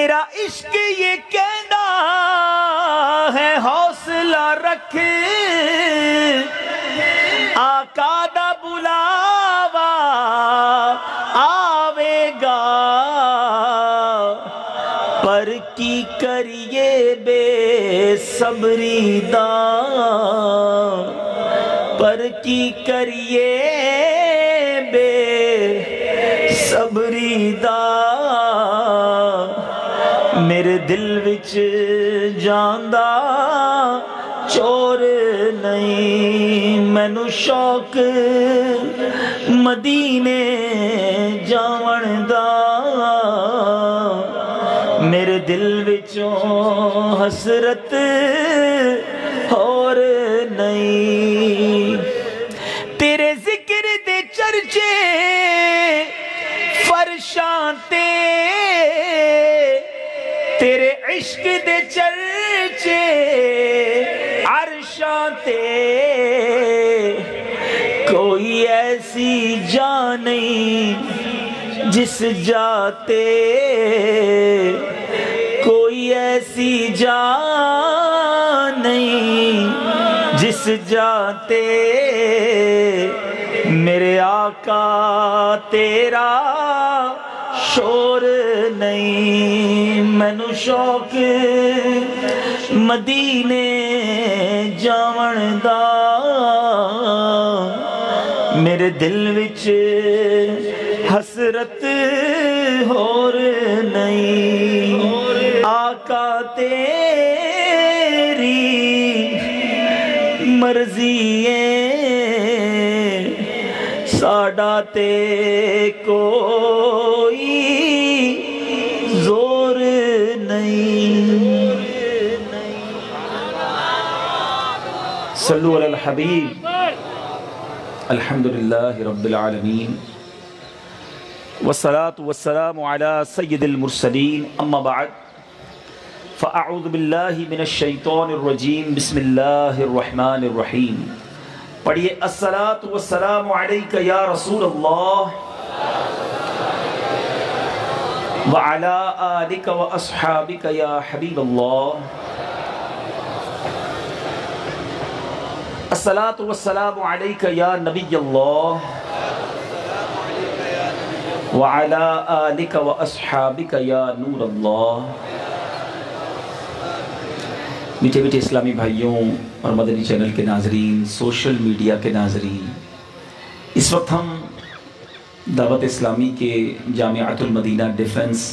تیرا عشق یہ کہنا ہے حوصلہ رکھ آقا دا بلاوا آوے گا پر کی کریے بے صبری دا پر کی کریے بے صبری دا میرے دل وچ جاندہ چور نہیں مینو شوق مدینے جاون دا میرے دل وچوں حسرت اور نہیں تیرے ذکر دے چرچے فرشاں تے تیرے عشق دے چرچے عرشاں تے کوئی ایسی جان نہیں جس جاتے کوئی ایسی جان نہیں جس جاتے میرے آقا تیرا شور نہیں مینو شوق مدینے جاون دا میرے دل وچ حسرت اور نہیں آقا تیری مرضی ہے ساڈا تے کوئی زور نہیں صلو علی الحبیب الحمدللہ رب العالمین والصلاة والسلام على سید المرسلین اما بعد فاعوذ باللہ من الشیطان الرجیم بسم اللہ الرحمن الرحیم پڑھئے الصلاة والسلام علیکہ یا رسول اللہ وعلى آلک و اصحابک یا حبیب اللہ الصلاة والسلام علیکہ یا نبی اللہ وعلى آلک و اصحابک یا نور اللہ میٹھے میٹھے اسلامی بھائیوں اور مدنی چینل کے ناظرین سوشل میڈیا کے ناظرین اس وقت ہم دعوت اسلامی کے جامعۃ المدینہ ڈیفنس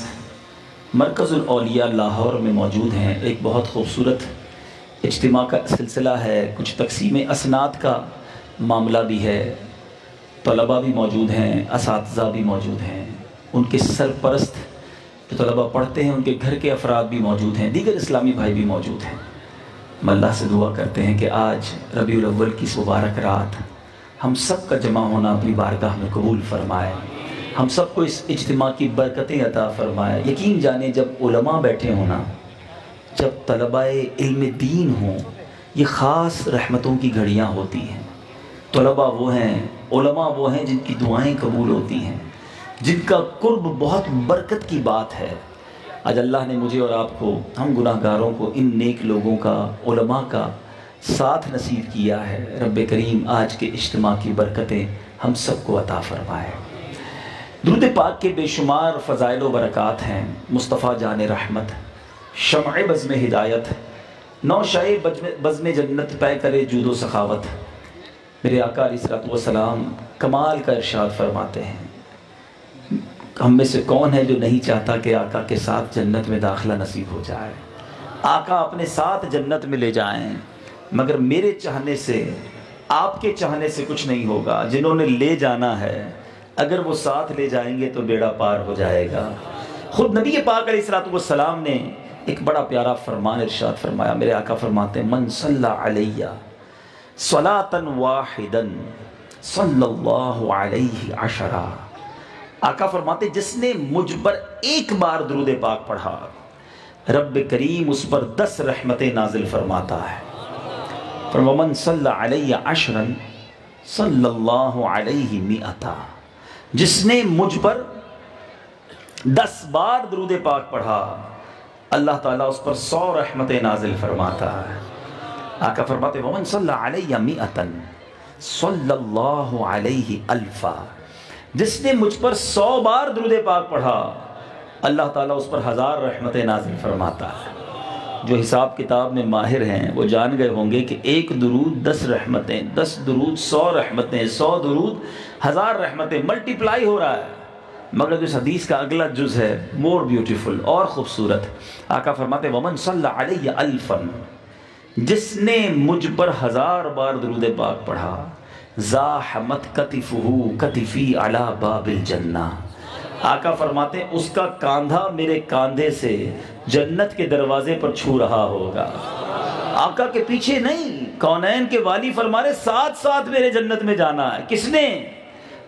مرکز الاولیاء لاہور میں موجود ہیں ایک بہت خوبصورت اجتماع کا سلسلہ ہے کچھ تقسیم اسناد کا معاملہ بھی ہے طلباء بھی موجود ہیں اساتذہ بھی موجود ہیں ان کے سرپرست جو طلباء پڑھتے ہیں ان کے گھر کے افراد بھی موجود ہیں دیگر اسلامی بھائی بھی موجود ہیں ہم اللہ سے دعا کرتے ہیں کہ آج ربیع الاول کی اس مبارک رات ہم سب کا جمع ہونا اپنی بارگاہ میں قبول فرمائے ہم سب کو اس اجتماع کی برکتیں عطا فرمائے یقین جانیں جب علماء بیٹھے ہونا جب طلباء علم دین ہوں یہ خاص رحمتوں کی گھڑیاں ہوتی ہیں طلباء وہ ہیں علماء وہ ہیں جن کی دعائیں قبول ہوتی ہیں جن کا قرب بہت برکت کی بات ہے آج اللہ نے مجھے اور آپ کو ہم گناہ گاروں کو ان نیک لوگوں کا علماء کا ساتھ نصیب کیا ہے رب کریم آج کے اجتماع کی برکتیں ہم سب کو عطا فرمائے درود پاک کے بے شمار فضائل و برکات ہیں مصطفیٰ جان رحمت شمع بزم ہدایت نوشہ بزم جنت پے کرے جود و سخاوت میرے آقا علیہ الصلوۃ والسلام کمال کا ارشاد فرماتے ہیں ہم میں سے کون ہے جو نہیں چاہتا کہ آقا کے ساتھ جنت میں داخلہ نصیب ہو جائے آقا اپنے ساتھ جنت میں لے جائیں مگر میرے چاہنے سے آپ کے چاہنے سے کچھ نہیں ہوگا جنہوں نے لے جانا ہے اگر وہ ساتھ لے جائیں گے تو بیڑا پار ہو جائے گا خود نبی پاک علیہ الصلوۃ والسلام نے ایک بڑا پیارا فرمان ارشاد فرمایا میرے آقا فرماتے ہیں من صلی علیہ صلاۃ واحدا صلی اللہ علیہ عشرہ آقا فرماتے جس نے مجھ پر ایک بار درود پاک پڑھا رب کریم اس پر 10 رحمتیں نازل فرماتا ہے ومن صلی علیہ عشرا صلی اللہ علیہ مئتا جس نے مجھ پر 10 بار درود پاک پڑھا اللہ تعالیٰ اس پر 100 رحمتیں نازل فرماتا ہے۔ آقا فرماتے ہیں وَمَنْ صَلَّى عَلَيَّ مِئَةً صَلَّى اللَّهُ عَلَيْهِ أَلْفًا، جس نے مجھ پر 100 بار درود پاک پڑھا اللہ تعالیٰ اس پر 1000 رحمتیں نازل فرماتا ہے۔ جو حساب کتاب میں ماہر ہیں وہ جان گئے ہوں گے کہ ایک درود 10 رحمتیں، 10 درود 100 رحمتیں، 100 درود 1000 رحمتیں، ملٹیپلائی ہو رہا ہے۔ مگر جو اس حدیث کا اگلا جز ہے مور بیوٹیفل اور خوبصورت، آقا فرماتے ہیں وَمَنْ صَلَّى عَلَيَّ أَلْفًا، جس نے مجھ پر 1000 بار درود پاک پڑھا زاحمت کتفہ کتفی علی باب الجنہ، آقا فرماتے ہیں اس کا کاندھا میرے کاندھے سے جنت کے دروازے پر چھو رہا ہوگا۔ آقا کے پیچھے نہیں، کونین کے والی فرما رہے ساتھ ساتھ میرے جنت میں جانا ہے۔ کس نے؟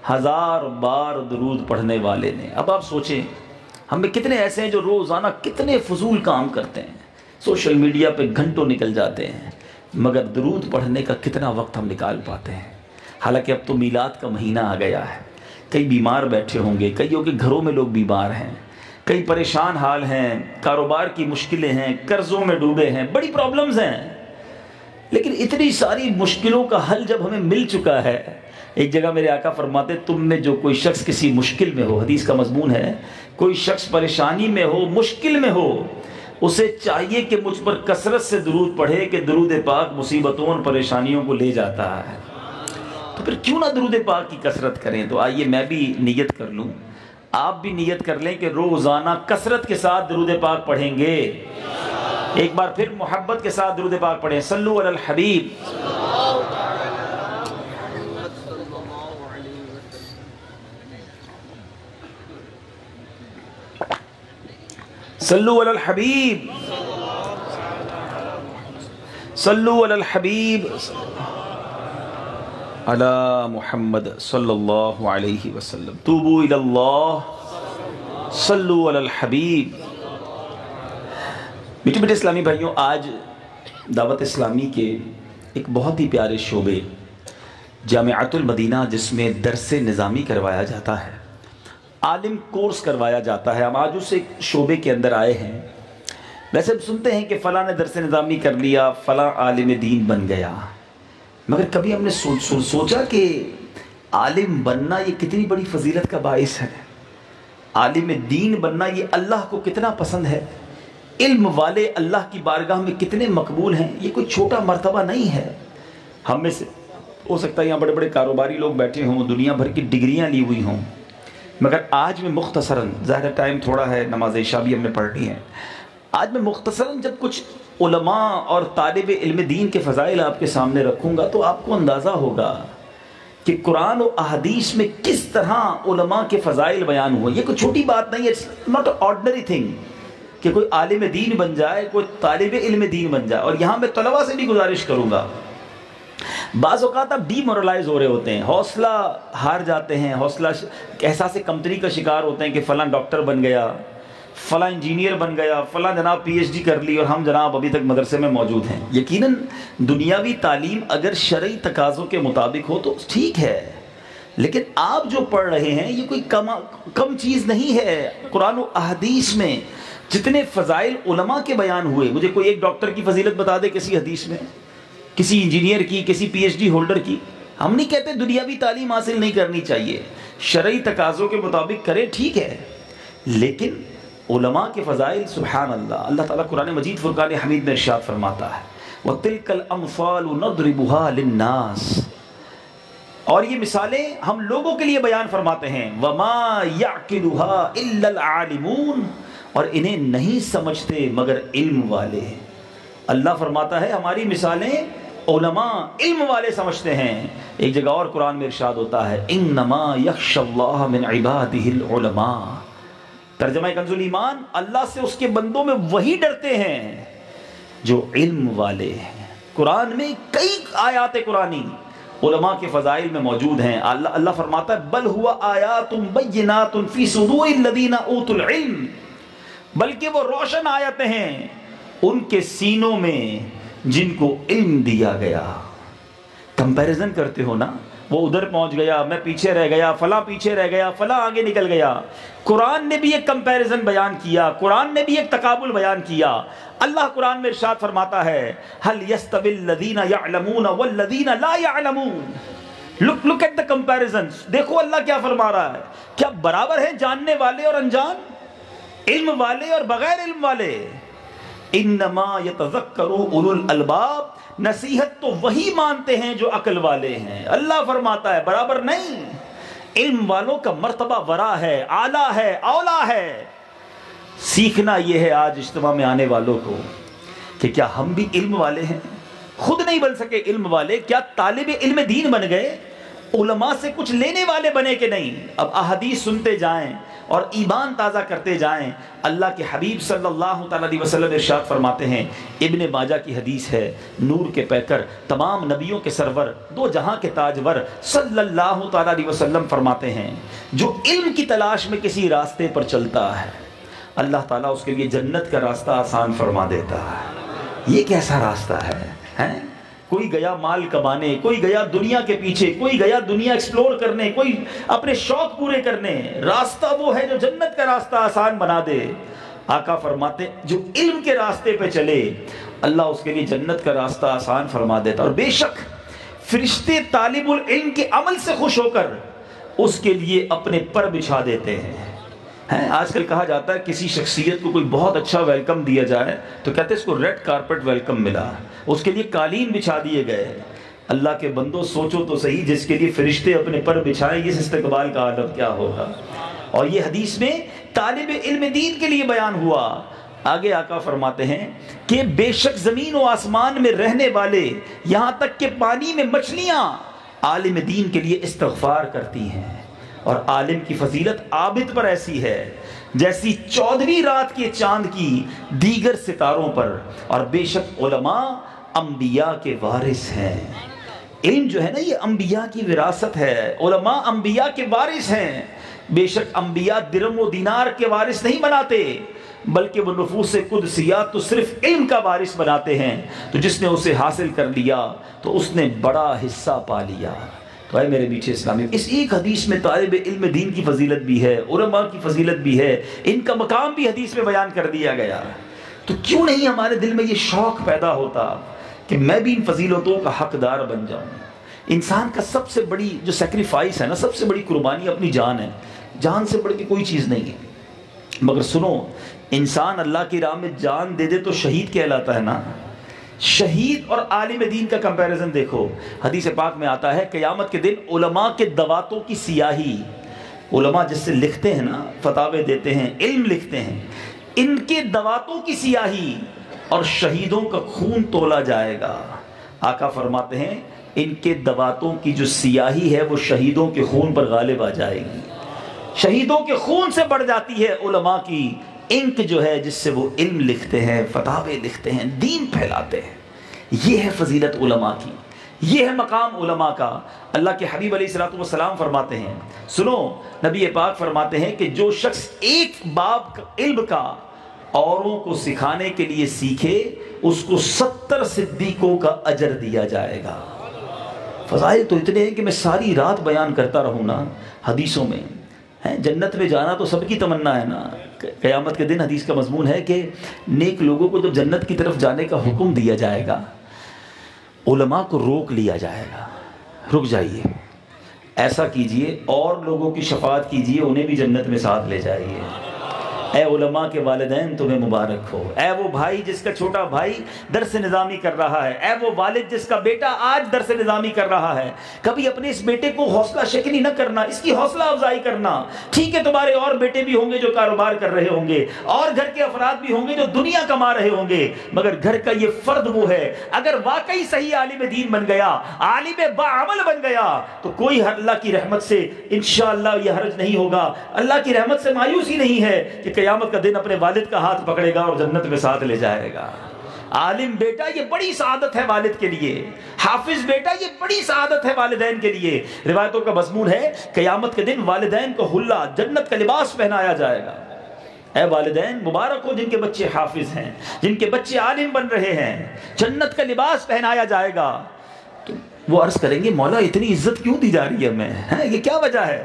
1000 بار درود پڑھنے والے نے۔ اب آپ سوچیں ہم میں کتنے ایسے ہیں جو روزانہ کتنے فضول کام کرتے ہیں، سوشل میڈیا پہ گھنٹوں نکل جاتے ہیں، مگر درود پڑھنے کا کتنا وقت ہم نکال پاتے ہیں؟ حالانکہ اب تو میلاد کا مہینہ آ گیا ہے، کئی بیمار بیٹھے ہوں گے، کئیوں کے گھروں میں لوگ بیمار ہیں، کئی پریشان حال ہیں، کاروبار کی مشکلیں ہیں، قرضوں میں ڈوبے ہیں، بڑی پرابلمز ہیں، لیکن اتنی ساری مشکلوں کا حل جب ہمیں مل چکا ہے۔ ایک جگہ میرے آقا فرماتے تم میں جو کوئی شخص کسی مشکل میں ہو، حدیث کا مضمون ہے، کوئی شخص پریشانی میں ہو، مشکل میں ہو، اسے چاہیے کہ مجھ پر کثرت سے درود پڑھے کہ درود پاک مصیبتوں اور پریشانیوں کو لے جاتا ہے۔ تو پھر کیوں نہ درود پاک کی کثرت کریں؟ تو آئیے میں بھی نیت کر لوں، آپ بھی نیت کر لیں کہ روزانہ کثرت کے ساتھ درود پاک پڑھیں گے۔ ایک بار پھر محبت کے ساتھ درود پاک پڑھیں، صلو علی الحبیب۔ صلو علی الحبیب، صلو علی الحبیب علی محمد صلی اللہ علیہ وسلم، توبوا الی اللہ، صلو علی الحبیب۔ میٹھے میٹھے اسلامی بھائیوں، آج دعوت اسلامی کے ایک بہت ہی پیارے شعبے جامعۃ المدینہ، جس میں درس نظامی کروایا جاتا ہے، عالم کورس کروایا جاتا ہے، ہم آج اس ایک شعبے کے اندر آئے ہیں۔ ویسے ہم سنتے ہیں کہ فلاں نے درس نظامی کر لیا، فلاں عالم دین بن گیا، مگر کبھی ہم نے سوچا کہ عالم بننا یہ کتنی بڑی فضیلت کا باعث ہے؟ عالم دین بننا یہ اللہ کو کتنا پسند ہے؟ علم والے اللہ کی بارگاہ میں کتنے مقبول ہیں؟ یہ کوئی چھوٹا مرتبہ نہیں ہے۔ ہم میں سے ہو سکتا ہے یہاں بڑے بڑے کاروباری لوگ بیٹھے ہوں، دنیا بھر کی ڈگریاں لی ہوئی ہوں، مگر آج میں مختصراً، ظاہر ٹائم تھوڑا ہے، نماز عشاء بھی ہم نے پڑھنی ہے، آج میں مختصراً جب کچھ علماء اور طالب علم دین کے فضائل آپ کے سامنے رکھوں گا تو آپ کو اندازہ ہوگا کہ قرآن و احادیث میں کس طرح علماء کے فضائل بیان ہوئے۔ یہ کوئی چھوٹی بات نہیں ہے، اٹس ناٹ آرڈنری تھنگ کہ کوئی عالم دین بن جائے، کوئی طالب علم دین بن جائے۔ اور یہاں میں طلباء سے بھی گزارش کروں گا، بعض اوقات آپ ڈی مورلائز ہو رہے ہوتے ہیں، حوصلہ ہار جاتے ہیں، احساس کمتری کا شکار ہوتے ہیں کہ فلاں ڈاکٹر بن گیا، فلاں انجینئر بن گیا، فلاں جناب پی ایچ ڈی کر لی اور ہم جناب ابھی تک مدرسے میں موجود ہیں۔ یقیناً دنیاوی تعلیم اگر شرعی تقاضوں کے مطابق ہو تو ٹھیک ہے، لیکن آپ جو پڑھ رہے ہیں یہ کوئی کم چیز نہیں ہے۔ قرآن و احادیث میں جتنے فضائل علماء کے بیان ہوئے، مجھے کوئی ایک ڈاکٹر کی فضیلت بتا دے کسی حدیث میں، کسی انجینئر کی، کسی پی ایچ ڈی ہولڈر کی۔ ہم نہیں کہتے دنیاوی تعلیم حاصل نہیں کرنی چاہیے، شرعی تقاضوں کے مطابق کریں، ٹھیک ہے، لیکن علماء کے فضائل سبحان اللہ، اللہ تعالیٰ قرآن مجید فرقان حمید میں ارشاد فرماتا ہے وَتِلْكَ الْأَمْثَالُ نَضْرِبُهَا لِلنَّاسِ، اور یہ مثالیں ہم لوگوں کے لیے بیان فرماتے ہیں، وَمَا يَعْقِلُهَا إِلَّا الْعَالِمُونَ، اور انہیں نہیں سمجھتے مگر علم والے۔ اللہ فرماتا ہے ہماری مثالیں علماء علم والے سمجھتے ہیں۔ ایک جگہ اور قرآن میں ارشاد ہوتا ہے إِنَّمَا يَخْشَى اللَّهَ مِنْ عِبَادِهِ الْعُلَمَاء، ترجمہ کنز الایمان، اللہ سے اس کے بندوں میں وہی ڈرتے ہیں جو علم والے ہیں۔ قرآن میں کئی آیات قرآنی علماء کے فضائل میں موجود ہیں۔ اللہ فرماتا ہے بل ہوا آیات بینات فی صدور الذین اوتوا العلم، بلکہ وہ روشن آیتیں ہیں ان کے سینوں میں جن کو علم دیا گیا۔ کمپیریزن کرتے ہو نا، وہ ادھر پہنچ گیا، میں پیچھے رہ گیا، فلاں پیچھے رہ گیا، فلاں آگے نکل گیا۔ قرآن نے بھی ایک کمپیریزن بیان کیا، قرآن نے بھی ایک تقابل بیان کیا۔ اللہ قرآن میں ارشاد فرماتا ہے هل يستوي الذين يعلمون والذين لا يعلمون۔ look at the comparisons۔ دیکھو اللہ کیا فرما رہا ہے، کیا برابر ہیں جاننے والے اور انجان، علم والے اور بغیر علم والے؟ انما یتذکر اولو الالباب، نصیحت تو وہی مانتے ہیں جو عقل والے ہیں۔ اللہ فرماتا ہے برابر نہیں، علم والوں کا مرتبہ ورا ہے، اعلیٰ ہے، اولا ہے۔ سیکھنا یہ ہے آج اجتماع میں آنے والوں کو کہ کیا ہم بھی علم والے ہیں؟ خود نہیں بن سکے علم والے، کیا طالب علم دین بن گئے؟ علماء سے کچھ لینے والے بنے کہ نہیں؟ اب احادیث سنتے جائیں اور ایمان تازہ کرتے جائیں۔ اللہ کے حبیب صلی اللہ علیہ وسلم ارشاد فرماتے ہیں، ابن ماجہ کی حدیث ہے، نور کے پیکر، تمام نبیوں کے سرور، دو جہاں کے تاجور صلی اللہ علیہ وسلم فرماتے ہیں، جو علم کی تلاش میں کسی راستے پر چلتا ہے اللہ تعالیٰ اس کے لیے جنت کا راستہ آسان فرما دیتا ہے۔ یہ کیسا راستہ ہے؟ کوئی گیا مال کمانے، کوئی گیا دنیا کے پیچھے، کوئی گیا دنیا ایکسپلور کرنے، کوئی اپنے شوق پورے کرنے۔ راستہ وہ ہے جو جنت کا راستہ آسان بنا دے۔ آقا فرماتے جو علم کے راستے پہ چلے اللہ اس کے لیے جنت کا راستہ آسان فرما دیتا۔ اور بے شک فرشتے طالب العلم کے عمل سے خوش ہو کر اس کے لیے اپنے پر بچھا دیتے ہیں۔ آج کل کہا جاتا ہے کسی شخصیت کو کوئی بہت اچھا ویلکم دیا جائے تو کہتے ہیں اس کو ریڈ کارپٹ ویلکم ملا، اس کے لیے قالین بچھا دیے گئے۔ اللہ کے بندو سوچو تو صحیح، جس کے لیے فرشتے اپنے پر بچھائیں اس استقبال کا عالم کیا ہوگا۔ اور یہ حدیث میں طالب علم دین کے لیے بیان ہوا۔ آگے آقا فرماتے ہیں کہ بے شک زمین و آسمان میں رہنے والے، یہاں تک کہ پانی میں مچھلیاں عالم دین کے لیے استغفار کرتی ہیں۔ اور عالم کی فضیلت عابد پر ایسی ہے جیسی 14ویں رات کے چاند کی دیگر ستاروں پر۔ اور بے شک علماء انبیاء کے وارث ہیں۔ علم جو ہے نا یہ انبیاء کی وراثت ہے، علماء انبیاء کے وارث ہیں۔ بے شک انبیاء درم و دینار کے وارث نہیں بناتے، بلکہ وہ نفوس قدسیات تو صرف علم کا وارث بناتے ہیں۔ تو جس نے اسے حاصل کر لیا تو اس نے بڑا حصہ پا لیا۔ تو اے میرے میٹھے اسلامی، اس ایک حدیث میں طالب علم دین کی فضیلت بھی ہے، علماء کی فضیلت بھی ہے، ان کا مقام بھی حدیث میں بیان کر دیا گیا۔ تو کیوں نہیں ہمارے دل میں یہ شوق پیدا ہوتا کہ میں بھی ان فضیلتوں کا حقدار بن جاؤں؟ انسان کا سب سے بڑی جو سیکریفائس ہے نا، سب سے بڑی قربانی اپنی جان ہے۔ جان سے بڑھ کے کوئی چیز نہیں ہے۔ مگر سنو، انسان اللہ کی راہ میں جان دے دے تو شہید کہلاتا ہے نا۔ شہید اور عالم دین کا کمپیریزن دیکھو، حدیث پاک میں آتا ہے قیامت کے دن علماء کے دواتوں کی سیاہی، علماء جس سے لکھتے ہیں نا، فتاوے دیتے ہیں، علم لکھتے ہیں، ان کے دواتوں کی سیاہی اور شہیدوں کا خون تولا جائے گا۔ آقا فرماتے ہیں ان کے دواتوں کی جو سیاہی ہے وہ شہیدوں کے خون پر غالب آ جائے گی۔ شہیدوں کے خون سے بڑھ جاتی ہے علماء کی انک جو ہے جس سے وہ علم لکھتے ہیں، فتاوے لکھتے ہیں، دین پھیلاتے ہیں۔ یہ ہے فضیلت علماء کی، یہ ہے مقام علماء کا۔ اللہ کے حبیب علیہ الصلوۃ والسلام فرماتے ہیں، سنو، نبی پاک فرماتے ہیں کہ جو شخص ایک باب علم کا اوروں کو سکھانے کے لیے سیکھے اس کو 70 صدیقوں کا اجر دیا جائے گا۔ فضائل تو اتنے ہیں کہ میں ساری رات بیان کرتا رہوں نا حدیثوں میں۔ جنت میں جانا تو سب کی تمنا ہے نا۔ قیامت کے دن حدیث کا مضمون ہے کہ نیک لوگوں کو جب جنت کی طرف جانے کا حکم دیا جائے گا، علماء کو روک لیا جائے گا، رک جائیے، ایسا کیجئے اور لوگوں کی شفاعت کیجئے، انہیں بھی جنت میں ساتھ لے جائیے۔ اے علماء کے والدین تمہیں مبارک ہو، اے وہ بھائی جس کا چھوٹا بھائی درس نظامی کر رہا ہے، اے وہ والد جس کا بیٹا آج درس نظامی کر رہا ہے، کبھی اپنے اس بیٹے کو حوصلہ شکنی نہ کرنا، اس کی حوصلہ افزائی کرنا۔ ٹھیک ہے تمہارے اور بیٹے بھی ہوں گے جو کاروبار کر رہے ہوں گے، اور گھر کے افراد بھی ہوں گے جو دنیا کما رہے ہوں گے، مگر گھر کا یہ فرد وہ ہے اگر واقعی صحیح عالم دین بن گیا، عالم باعمل بن گیا تو کوئی اللہ کی رحمت سے انشاءاللہ یہ حرج نہیں ہوگا، اللہ کی رحمت سے مایوسی نہیں ہے کہ قیامت کا دن اپنے والد کا ہاتھ پکڑے گا اور جنت میں ساتھ لے جائے گا۔ عالم بیٹا یہ بڑی سعادت ہے والد کے لیے، حافظ بیٹا یہ بڑی سعادت ہے والدین کے لیے۔ روایتوں کا مضمون ہے قیامت کے دن والدین کو حلہ جنت کا لباس پہنایا جائے گا۔ اے والدین مبارک ہو جن کے بچے حافظ ہیں، جن کے بچے عالم بن رہے ہیں، جنت کا لباس پہنایا جائے گا۔ تو وہ عرض کریں گے مولا اتنی عزت کیوں دی جا رہی ہے ہمیں، یہ کیا وجہ ہے؟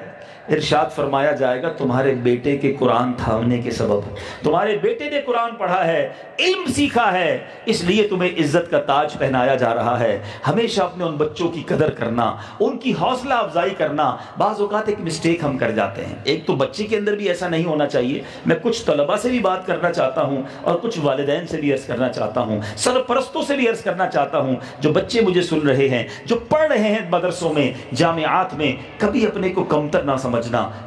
ارشاد فرمایا جائے گا تمہارے بیٹے کے قرآن تھامنے کے سبب، تمہارے بیٹے نے قرآن پڑھا ہے، علم سیکھا ہے، اس لیے تمہیں عزت کا تاج پہنایا جا رہا ہے۔ ہمیشہ اپنے ان بچوں کی قدر کرنا، ان کی حوصلہ افزائی کرنا۔ بعض اوقات ایک مسٹیک ہم کر جاتے ہیں، ایک تو بچے کے اندر بھی ایسا نہیں ہونا چاہیے۔ میں کچھ طلباء سے بھی بات کرنا چاہتا ہوں اور کچھ والدین سے بھی عرض کرنا چاہتا ہوں، سرپرستوں سے بھی عرض کرنا چاہتا ہوں، جو بچے مجھے سن رہے ہیں، جو پڑھ رہے ہیں مدرسوں میں، جامعات میں، کبھی اپنے کو کمتر نہ سمجھنا،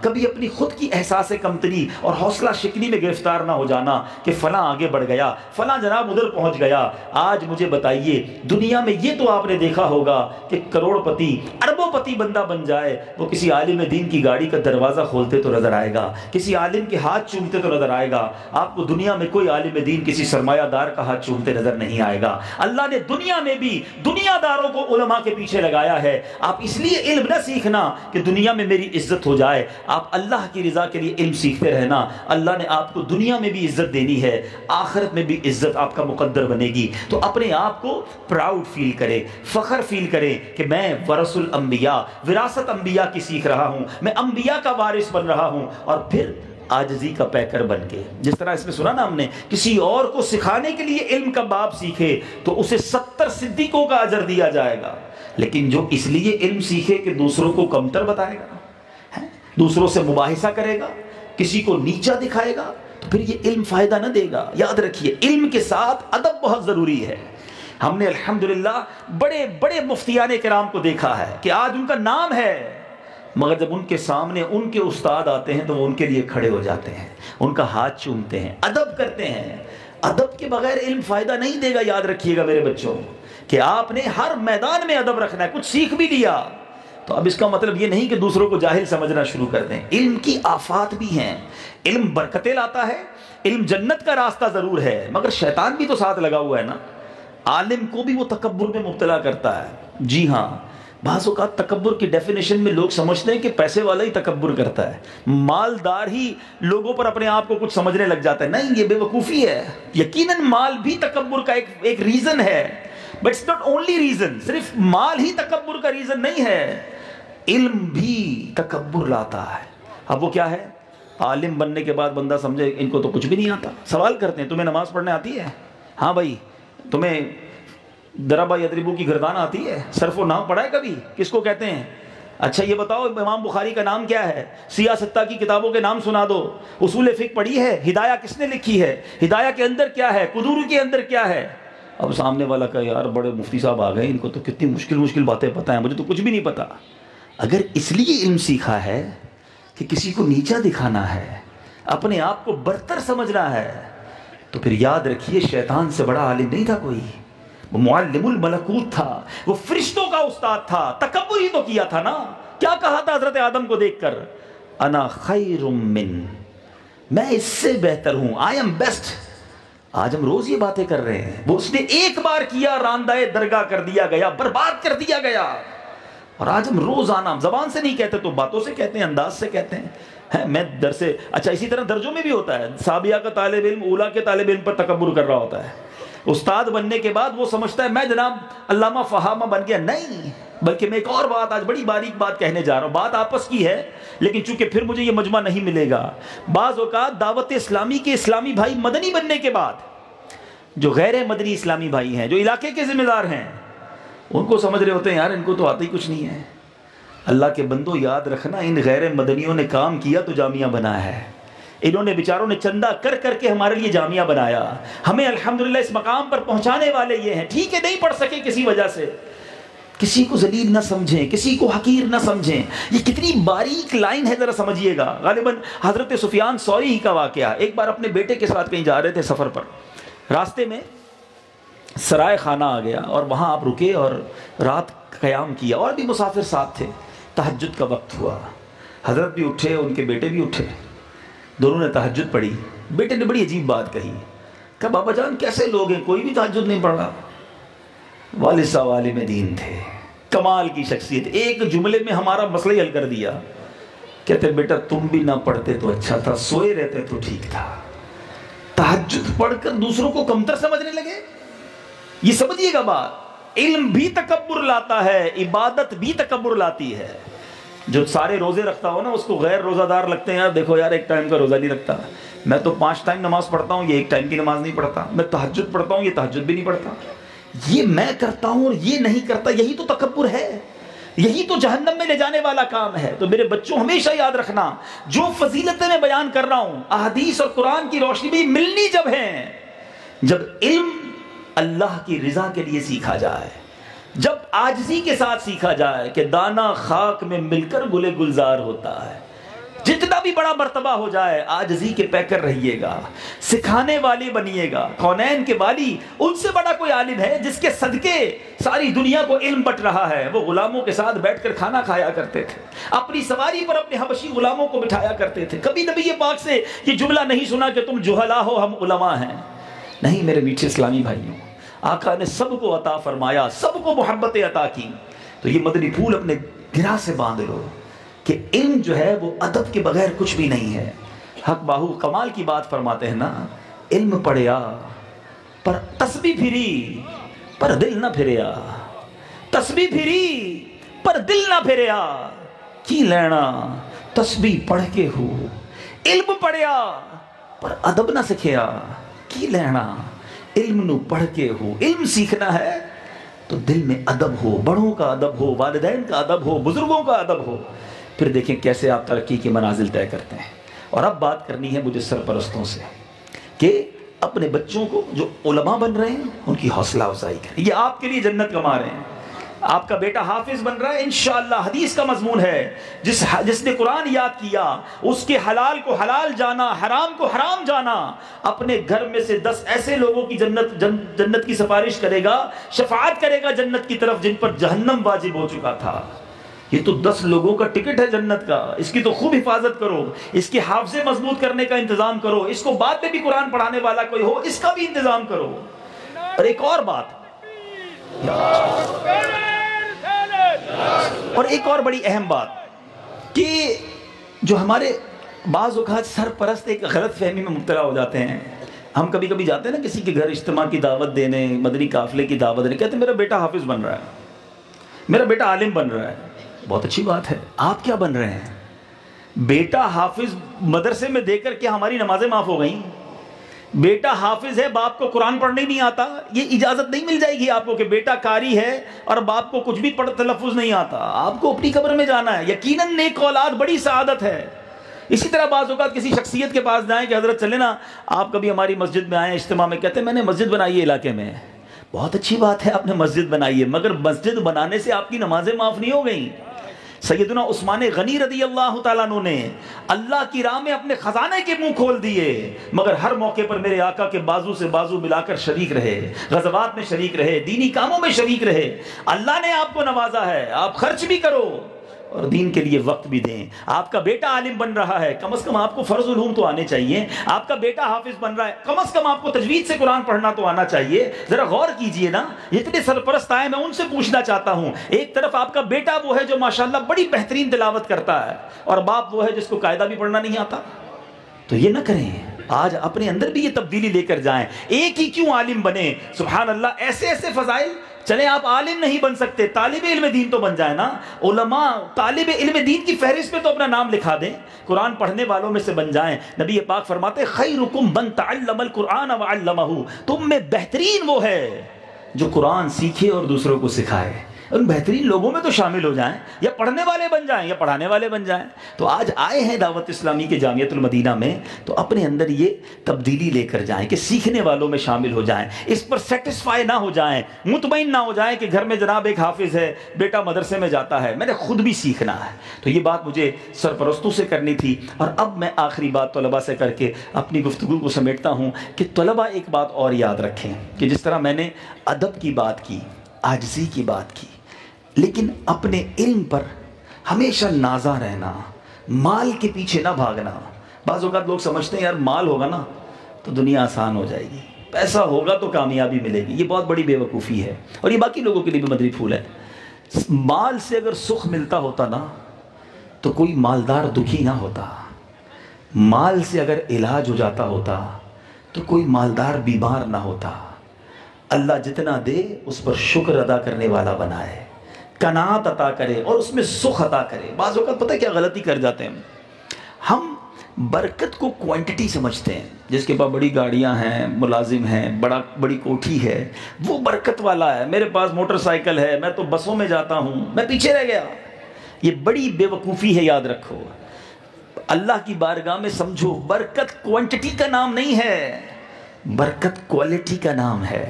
کبھی اپنی خود کی احساس کمتری اور حوصلہ شکنی میں گرفتار نہ ہو جانا کہ فلاں آگے بڑھ گیا، فلاں جناب ادھر پہنچ گیا۔ آج مجھے بتائیے دنیا میں یہ تو آپ نے دیکھا ہوگا کہ کروڑ پتی اربوں پتی بندہ بن جائے، وہ کسی عالم دین کی گاڑی کا دروازہ کھولتے تو نظر آئے گا، کسی عالم کے ہاتھ چومتے تو نظر آئے گا۔ آپ کو دنیا میں کوئی عالم دین کسی سرمایہ دار کا ہاتھ چومتے نظر نہیں آئے گا۔ اللہ نے دنیا میں بھی دنیا داروں کو علماء کے پیچھے لگایا ہے۔ آپ اس لیے علم نہ سیکھنا کہ دنیا میں میری عزت ہو جائے، آپ اللہ کی رضا کے لیے علم سیکھتے رہنا۔ اللہ نے آپ کو دنیا میں بھی عزت دینی ہے، آخرت میں بھی عزت آپ کا مقدر بنے گی۔ تو اپنے آپ کو پراؤڈ فیل کرے، فخر فیل کرے کہ میں ورث الانبیاء، وراثت انبیاء کی سیکھ رہا ہوں، میں انبیاء کا وارث بن رہا ہوں، اور پھر عاجزی کا پیکر بن کے، جس طرح اس میں سنا نا ہم نے، کسی اور کو سکھانے کے لیے علم کا باب سیکھے تو اسے 70 صدیقوں کا اجر دیا جائے گا، لیکن جو اس لیے علم سیکھے کہ دوسروں کو کمتر بتائے گا، دوسروں سے مباحثہ کرے گا، کسی کو نیچا دکھائے گا، تو پھر یہ علم فائدہ نہ دے گا۔ یاد رکھیے علم کے ساتھ ادب بہت ضروری ہے۔ ہم نے الحمدللہ بڑے بڑے مفتیان کرام کو دیکھا ہے کہ آج ان کا نام ہے، مگر جب ان کے سامنے ان کے استاد آتے ہیں تو وہ ان کے لیے کھڑے ہو جاتے ہیں، ان کا ہاتھ چومتے ہیں، ادب کرتے ہیں۔ ادب کے بغیر علم فائدہ نہیں دے گا۔ یاد رکھیے گا میرے بچوں کہ آپ نے ہر میدان میں ادب رکھنا ہے۔ کچھ سیکھ بھی لیا تو اب اس کا مطلب یہ نہیں کہ دوسروں کو جاہل سمجھنا شروع کر دیں۔ علم کی آفات بھی ہیں، علم برکتیں لاتا ہے، علم جنت کا راستہ ضرور ہے، مگر شیطان بھی تو ساتھ لگا ہوا ہے نا۔ عالم کو بھی وہ تکبر میں مبتلا کرتا ہے۔ جی ہاں، بعض اوقات تکبر کی ڈیفینیشن میں لوگ سمجھتے ہیں کہ پیسے والا ہی تکبر کرتا ہے، مالدار ہی لوگوں پر اپنے آپ کو کچھ سمجھنے لگ جاتا ہے۔ نہیں، یہ بے وقوفی ہے۔ یقیناً مال بھی تکبر کا ایک ریزن ہے، but it's not only reason. صرف مال ہی تکبر کا ریزن نہیں ہے، علم بھی تکبر لاتا ہے۔ اب وہ کیا ہے؟ عالم بننے کے بعد بندہ سمجھے ان کو تو کچھ بھی نہیں آتا۔ سوال کرتے ہیں تمہیں نماز پڑھنے آتی ہے؟ ہاں بھائی۔ تمہیں دربا یدربو کی گردان آتی ہے؟ صرف و نحو پڑھا ہے کبھی؟ کس کو کہتے ہیں؟ اچھا یہ بتاؤ امام بخاری کا نام کیا ہے؟ سیاستہ کی کتابوں کے نام سنا دو۔ اصول فقہ پڑھی ہے؟ ہدایہ کس نے لکھی ہے؟ ہدایہ کے اندر کیا ہے؟ قدور کے اندر کیا ہے؟ اب سامنے والا کا یار بڑے مفتی صاحب آ گئے، ان کو تو کتنی مشکل باتیں پتہ ہیں، مجھے تو کچھ بھی نہیں پتا۔ اگر اس لیے علم سیکھا ہے کہ کسی کو نیچا دکھانا ہے، اپنے آپ کو برتر سمجھنا ہے، تو پھر یاد رکھیے شیطان سے بڑا عالم نہیں تھا کوئی۔ وہ معلم الملکوت تھا، وہ فرشتوں کا استاد تھا۔ تکبر ہی تو کیا تھا نا۔ کیا کہا تھا حضرت آدم کو دیکھ کر؟ انا خیر من، میں اس سے بہتر ہوں، آئی ایم بیسٹ۔ آج ہم روز یہ باتیں کر رہے ہیں۔ وہ اس نے ایک بار کیا، راندہ درگاہ کر دیا گیا، برباد کر دیا گیا۔ اور آج ہم روزانہ زبان سے نہیں کہتے تو باتوں سے کہتے ہیں، انداز سے کہتے ہیں۔ میں در سے، اچھا اسی طرح درجوں میں بھی ہوتا ہے۔ ثانویہ کا طالب علم اولیٰ کے طالب علم پر تکبر کر رہا ہوتا ہے۔ استاد بننے کے بعد وہ سمجھتا ہے میں جناب علامہ فہامہ بن گیا۔ نہیں، بلکہ میں ایک اور بات، آج بڑی باریک بات کہنے جا رہا ہوں۔ بات آپس کی ہے، لیکن چونکہ پھر مجھے یہ مجمع نہیں ملے گا۔ بعض اوقات دعوت اسلامی کے اسلامی بھائی مدنی بننے کے بعد جو غیر مدنی اسلامی بھائی ہیں، جو علاقے کے ذمہ دار ہیں، ان کو سمجھ رہے ہوتے ہیں یار ان کو تو آتا ہی کچھ نہیں ہے۔ اللہ کے بندو یاد رکھنا، ان غیر مدنیوں نے کام کیا تو جامعہ بنا ہے۔ انہوں نے بیچاروں نے چندہ کر کر کے ہمارے لیے جامعہ بنایا۔ ہمیں الحمدللہ اس مقام پر پہنچانے والے یہ ہیں۔ ٹھیک ہے نہیں پڑھ سکے کسی وجہ سے، کسی کو ذلیل نہ سمجھیں، کسی کو حقیر نہ سمجھیں۔ یہ کتنی باریک لائن ہے، ذرا سمجھیے گا۔ غالباً حضرت سفیان ثوری کا واقعہ، ایک بار اپنے بیٹے کے ساتھ کہیں جا رہے تھے سفر پر، راستے میں سرائے خانہ آ گیا اور وہاں آپ رکے اور رات قیام کیا، اور بھی مسافر ساتھ تھے۔ تہجد کا وقت ہوا، حضرت بھی اٹھے، ان کے بیٹے بھی اٹھے، دونوں نے تہجد پڑھی۔ بیٹے نے بڑی عجیب بات کہی، کہا بابا جان کیسے لوگ ہیں، کوئی بھی تہجد نہیں پڑھ رہا؟ والد صاحب عالم دین تھے، کمال کی شخصیت، ایک جملے میں ہمارا مسئلہ حل کر دیا۔ کہتے بیٹا تم بھی نہ پڑھتے تو اچھا تھا، سوئے رہتے تو ٹھیک تھا۔ تہجد پڑھ کر دوسروں کو کمتر سمجھنے لگے۔ یہ سمجھیے گا بات، علم بھی تکبر لاتا ہے، عبادت بھی تکبر لاتی ہے۔ جو سارے روزے رکھتا ہو نا اس کو غیر روزہ دار لگتے ہیں، یار دیکھو یار ایک ٹائم کا روزہ نہیں رکھتا، میں تو 5 ٹائم نماز پڑھتا ہوں، یہ ایک ٹائم کی نماز نہیں پڑھتا، میں تہجد پڑھتا ہوں، یہ تہجد بھی نہیں پڑھتا، یہ میں کرتا ہوں اور یہ نہیں کرتا، یہی تو تکبر ہے، یہی تو جہنم میں لے جانے والا کام ہے۔ تو میرے بچوں ہمیشہ یاد رکھنا، جو فضیلتیں میں بیان کر رہا ہوں احادیث اور قرآن کی روشنی میں ملنی جب ہیں، جب علم اللہ کی رضا کے لیے سیکھا جائے، جب عاجزی کے ساتھ سیکھا جائے کہ دانا خاک میں مل کر گلے گلزار ہوتا ہے، جتنا بھی بڑا مرتبہ ہو جائے عاجزی کے پیکر رہیے گا، سکھانے والے بنیے گا۔ کونین کے والی ان سے بڑا کوئی عالم ہے جس کے صدقے ساری دنیا کو علم بٹ رہا ہے؟ وہ غلاموں کے ساتھ بیٹھ کر کھانا کھایا کرتے تھے، اپنی سواری پر اپنے حبشی غلاموں کو بٹھایا کرتے تھے۔ کبھی نبی پاک سے یہ جملہ نہیں سنا کہ تم جہلا ہو ہم علماء ہیں، نہیں میرے میٹھے اسلامی بھائیوں، آقا نے سب کو عطا فرمایا، سب کو محبتیں عطا کی۔ تو یہ مدنی پھول اپنے گرہ سے باندھ لو کہ علم جو ہے وہ ادب کے بغیر کچھ بھی نہیں ہے۔ حق باہو کمال کی بات فرماتے ہیں نا، علم پڑھیا پر تسبیح پھری پر دل نہ پھریا، تسبیح پھری پر دل نہ پھریا، کی لینا تسبیح پڑھ کے ہو، علم پڑھیا پر ادب نہ سکھیا، کی لینا علم نو پڑھ کے ہو۔ علم سیکھنا ہے تو دل میں ادب ہو، بڑوں کا ادب ہو، والدین کا ادب ہو، بزرگوں کا ادب ہو، پھر دیکھیں کیسے آپ ترقی کی منازل طے کرتے ہیں۔ اور اب بات کرنی ہے مجھے سرپرستوں سے کہ اپنے بچوں کو جو علماء بن رہے ہیں ان کی حوصلہ افزائی کریں، یہ آپ کے لیے جنت کما رہے ہیں۔ آپ کا بیٹا حافظ بن رہا ہے، انشاءاللہ حدیث کا مضمون ہے، جس نے قرآن یاد کیا اس کے حلال کو حلال جانا، حرام کو حرام جانا، اپنے گھر میں سے 10 ایسے لوگوں کی جنت کی سفارش کرے گا، شفاعت کرے گا جنت کی طرف جن پر جہنم واجب ہو چکا تھا۔ یہ تو 10 لوگوں کا ٹکٹ ہے جنت کا، اس کی تو خوب حفاظت کرو، اس کے حافظے مضبوط کرنے کا انتظام کرو، اس کو بعد میں بھی قرآن پڑھانے والا کوئی ہو اس کا بھی انتظام کرو۔ اور ایک اور بات، اور ایک اور بڑی اہم بات کہ جو ہمارے بعض اوقات سرپرست ایک غلط فہمی میں مبتلا ہو جاتے ہیں۔ ہم کبھی کبھی جاتے ہیں نا کسی کے گھر اجتماع کی دعوت دینے، مدنی قافلے کی دعوت دینے، کہتے ہیں میرا بیٹا حافظ بن رہا ہے، میرا بیٹا عالم بن رہا ہے۔ بہت اچھی بات ہے، آپ کیا بن رہے ہیں؟ بیٹا حافظ مدرسے میں دے کر کیا ہماری نمازیں معاف ہو گئیں؟ بیٹا حافظ ہے، باپ کو قرآن پڑھنے نہیں آتا، یہ اجازت نہیں مل جائے گی آپ کو کہ بیٹا قاری ہے اور باپ کو کچھ بھی تلفظ نہیں آتا، آپ کو اپنی قبر میں جانا ہے۔ یقیناً نیک اولاد بڑی سعادت ہے۔ اسی طرح بعض اوقات کسی شخصیت کے پاس جائیں کہ حضرت چلے نا آپ کبھی ہماری مسجد میں آئیں اجتماع میں، کہتے ہیں میں نے مسجد بنائی ہے علاقے میں۔ بہت اچھی بات ہے آپ نے مسجد بنائی ہے، مگر مسجد بنانے سے آپ کی نمازیں معاف نہیں ہو گئیں۔ سیدنا عثمان غنی رضی اللہ تعالیٰ عنہ نے اللہ کی راہ میں اپنے خزانے کے منہ کھول دیے، مگر ہر موقع پر میرے آقا کے بازو سے بازو ملا کر شریک رہے، غزوات میں شریک رہے، دینی کاموں میں شریک رہے۔ اللہ نے آپ کو نوازا ہے، آپ خرچ بھی کرو اور دین کے لیے وقت بھی دیں۔ آپ کا بیٹا عالم بن رہا ہے، کم از کم آپ کو فرض علوم تو آنے چاہیے۔ آپ کا بیٹا حافظ بن رہا ہے، کم از کم آپ کو تجوید سے قرآن پڑھنا تو آنا چاہیے۔ ذرا غور کیجئے نا، اتنے سرپرست آئے، میں ان سے پوچھنا چاہتا ہوں، ایک طرف آپ کا بیٹا وہ ہے جو ماشاءاللہ بڑی بہترین تلاوت کرتا ہے، اور باپ وہ ہے جس کو قاعدہ بھی پڑھنا نہیں آتا، تو یہ نہ کریں۔ آج اپنے اندر بھی یہ تبدیلی لے کر جائیں، ایک ہی کیوں عالم بنے؟ سبحان اللہ، ایسے ایسے فضائل۔ چلیں آپ عالم نہیں بن سکتے، طالب علم دین تو بن جائے نا۔ علماء طالب علم دین کی فہرست میں تو اپنا نام لکھا دیں، قرآن پڑھنے والوں میں سے بن جائیں۔ نبی پاک فرماتے خیرکم من تعلم القرآن وعلمہ، تم میں بہترین وہ ہے جو قرآن سیکھے اور دوسروں کو سکھائے۔ ان بہترین لوگوں میں تو شامل ہو جائیں، یا پڑھنے والے بن جائیں یا پڑھانے والے بن جائیں۔ تو آج آئے ہیں دعوت اسلامی کے جامعۃ المدینہ میں، تو اپنے اندر یہ تبدیلی لے کر جائیں کہ سیکھنے والوں میں شامل ہو جائیں، اس پر سیٹسفائی نہ ہو جائیں، مطمئن نہ ہو جائیں کہ گھر میں جناب ایک حافظ ہے، بیٹا مدرسے میں جاتا ہے، میں نے خود بھی سیکھنا ہے۔ تو یہ بات مجھے سرپرستوں سے کرنی تھی۔ اور اب میں آخری بات طلباء سے کر کے اپنی گفتگو کو سمیٹتا ہوں کہ طلباء ایک بات اور یاد رکھیں کہ جس طرح میں نے ادب کی بات کی، عاجزی کی بات کی، لیکن اپنے علم پر ہمیشہ نازا رہنا، مال کے پیچھے نہ بھاگنا۔ بعض اوقات لوگ سمجھتے ہیں یار مال ہوگا نا تو دنیا آسان ہو جائے گی، پیسہ ہوگا تو کامیابی ملے گی۔ یہ بہت بڑی بے وقوفی ہے، اور یہ باقی لوگوں کے لیے بھی مدری پھول ہے۔ مال سے اگر سکھ ملتا ہوتا نا تو کوئی مالدار دکھی نہ ہوتا، مال سے اگر علاج ہو جاتا ہوتا تو کوئی مالدار بیمار نہ ہوتا۔ اللہ جتنا دے اس پر شکر ادا کرنے والا بنائے، قناعت عطا کرے اور اس میں سخ عطا کرے۔ بعض اوقات پتہ ہے کیا غلطی کر جاتے ہیں ہم؟ برکت کو کوانٹٹی سمجھتے ہیں، جس کے پاس بڑی گاڑیاں ہیں، ملازم ہیں، بڑی کوٹھی ہے، وہ برکت والا ہے، میرے پاس موٹر سائیکل ہے، میں تو بسوں میں جاتا ہوں، میں پیچھے رہ گیا۔ یہ بڑی بے وقوفی ہے، یاد رکھو۔ اللہ کی بارگاہ میں سمجھو، برکت کوانٹٹی کا نام نہیں ہے، برکت کوالٹی کا نام ہے،